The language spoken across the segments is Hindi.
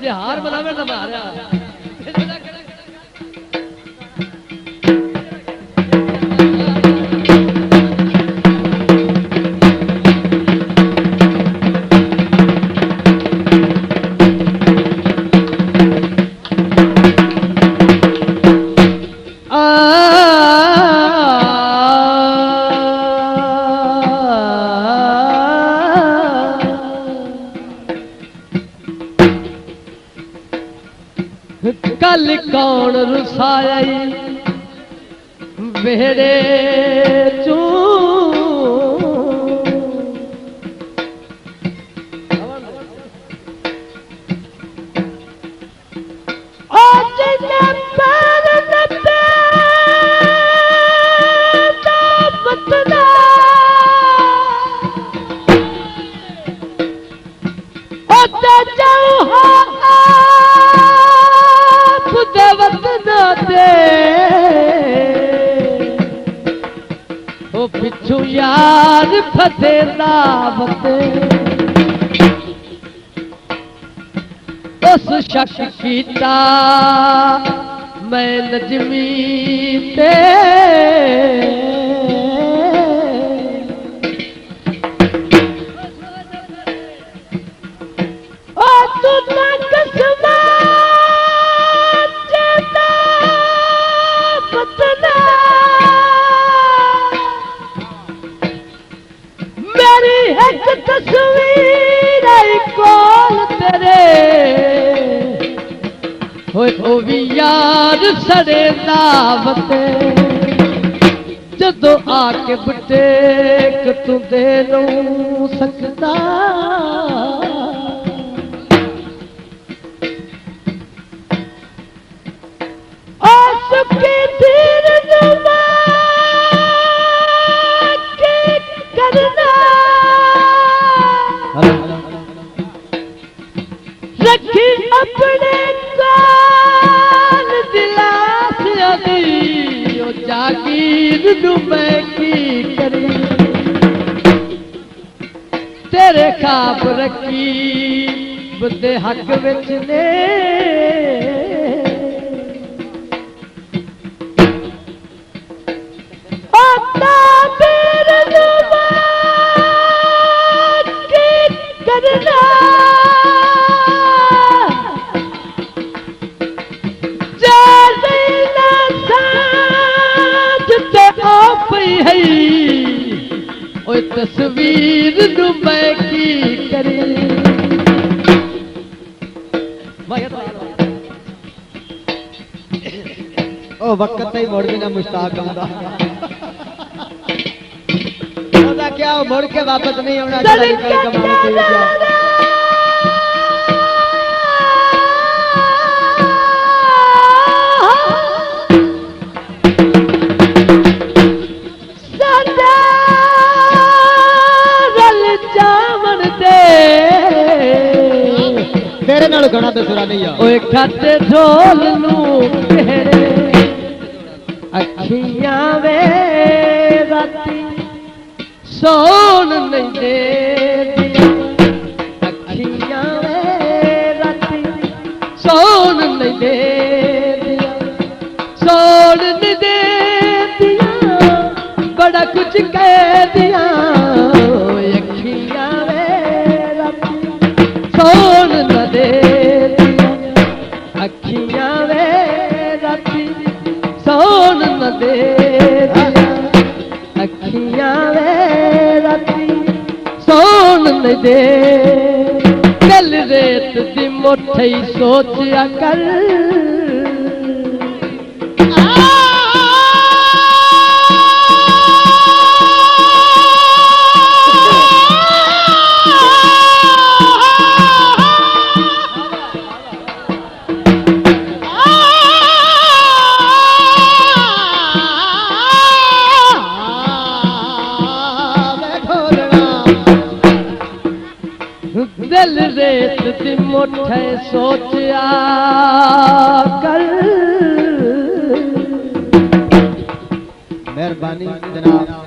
हार बनावे ना मारा कल कौन रुसाई बेड़े चू पिछू यार फते दावत उस शक कीता मैं नजमी ते तस्वीर कोल तेरे ओ भी यार सड़े दावत जदों आके बटेक तू दे नू सकदा रखी अपने कान दिलास अदी ओ जागीर नू मैं की करी तेरे खाब रखी बदे हक विच ने तस्वीर नू मैं की करी ओ वक्त ही मोड़ भी ना मुश्ताक आंदा ओदा क्या मोड़ के वापस नहीं आना चला निकल कमाने के लिए तेरे नाल गाना बेसुरा नहीं आ ओए खाते ढोल नू तेरे अखियां वे राती सोन नहीं दे अखियां वे राती सोन नहीं दे सोन नहीं दे दिया बड़ा कुछ कह दिया अखियां वे राती सोन न दे अखियां वे राती सोन न दे अखियां वे राती सोन न दे कल रेत दी मोठी सोचिया कर गल रेत दी मुठे सोचिया कर। मेहरबानी जनाब।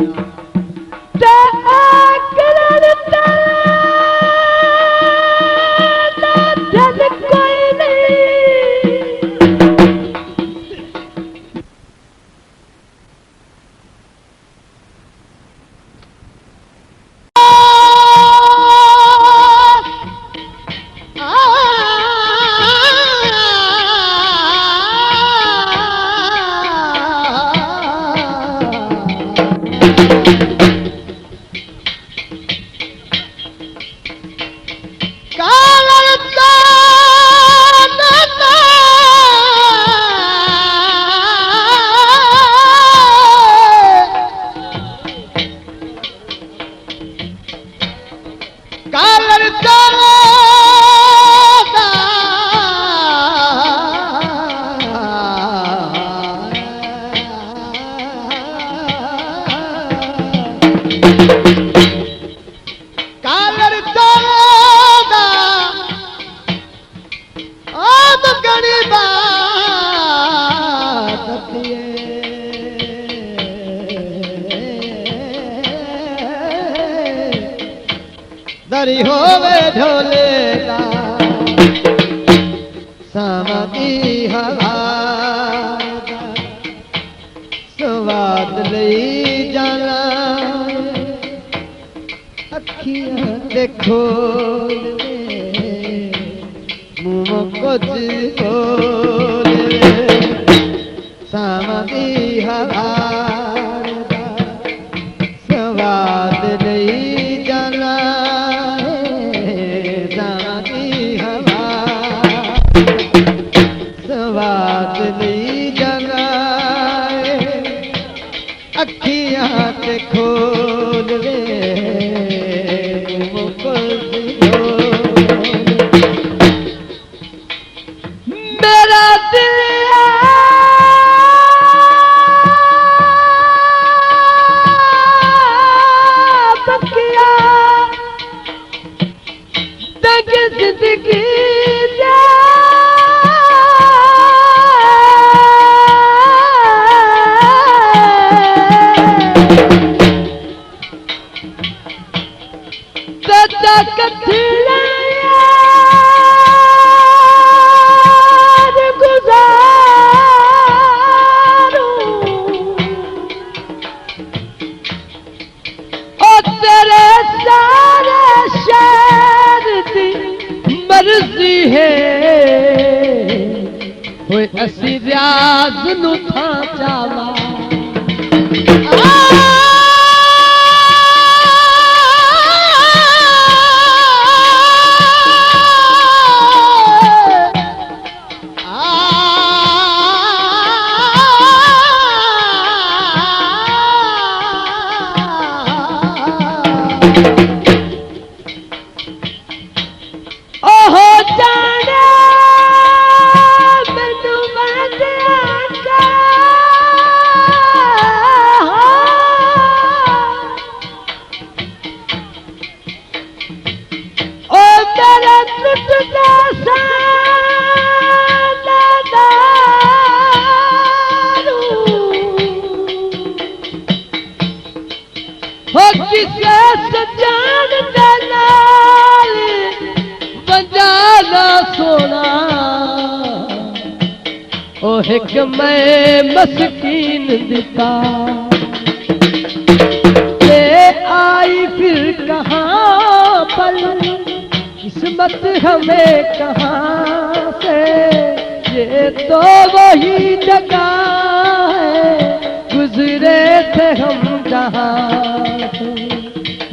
दरी होवे ढोलेगा सामती हवा स्वाद लई जाना अखियां देखो मुंह कुछ बोले सामती हवा स्वाद लई जाना स्वाद ली जगाए अखियां ते खोल रे मेरा दिल बकिया तक जिंदगी मर्जी है कोई असी रियाज नु था चावा एक मैं मस्कीन दिता ये आई फिर कहाँ पर किस्मत हमें कहाँ से ये तो वही जगह है गुजरे थे हम जहाँ से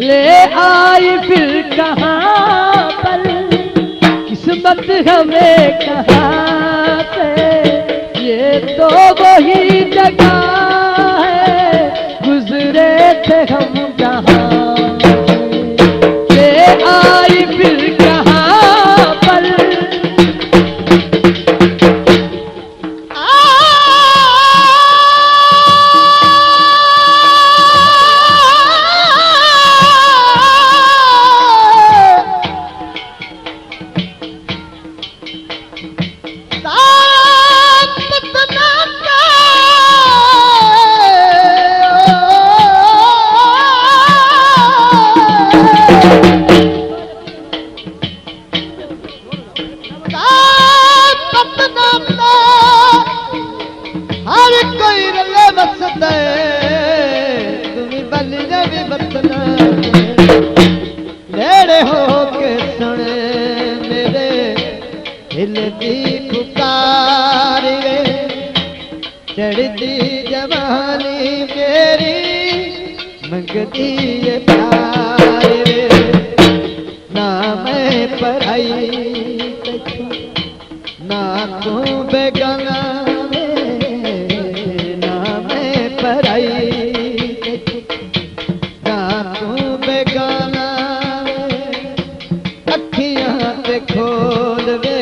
ले आई फिर कहाँ पर किस्मत हमें कहाँ से ये तो वही जगह है गुजरे थे हम जहाँ से आई फिर कहाँ पर दिल दी पुकार वे चढ़ती जवानी मेरी मंगती ये प्यार वे ना मैं पढ़ाई ना तू बेगाना वे ना मैं पढ़ाई ना तू बेगाना वे अखियां ते खोल वे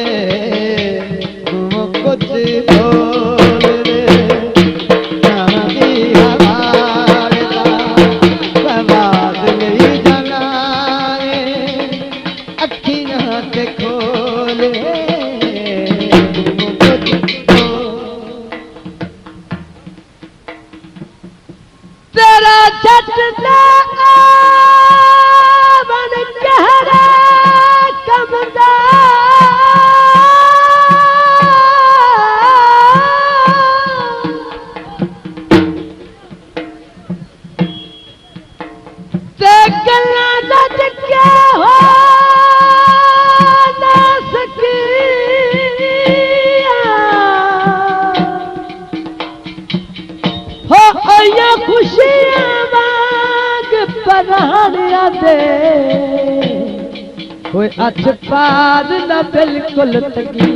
तू कुछ बोल वे चांदी हवार दा सवाद नहीं जाना अखियां ते खोल वे तेरा झटना बन गहरा कमदा ते गल्ला नच के हो ना सकिया हो या खुशियां वांग परानिया दे कोई अच पाद न बिल्कुल तगी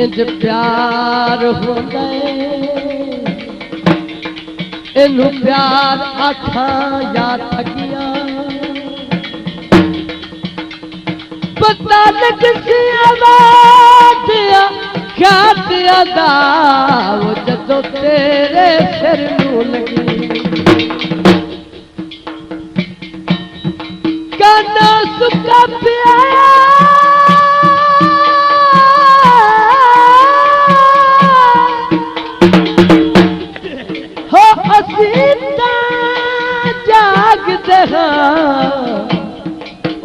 इंज प्यार हो गए इनू प्यार आखा या ठगिया पता लग दिया क्या दिया दा वो जदों तेरे सिर नू लगी काना सुका पिया जागते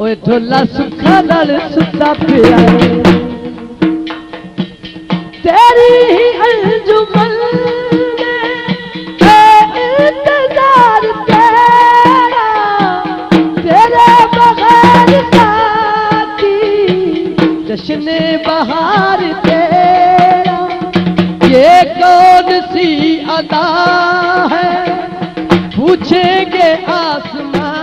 ओए ढोला सुखा नाल सुता पिया तेरी ही अंजुमन इंतजार तेरा तेरे बगैर साथी जश्न बहार तेरा ये कौन सी अदा है पूछेंगे आसमां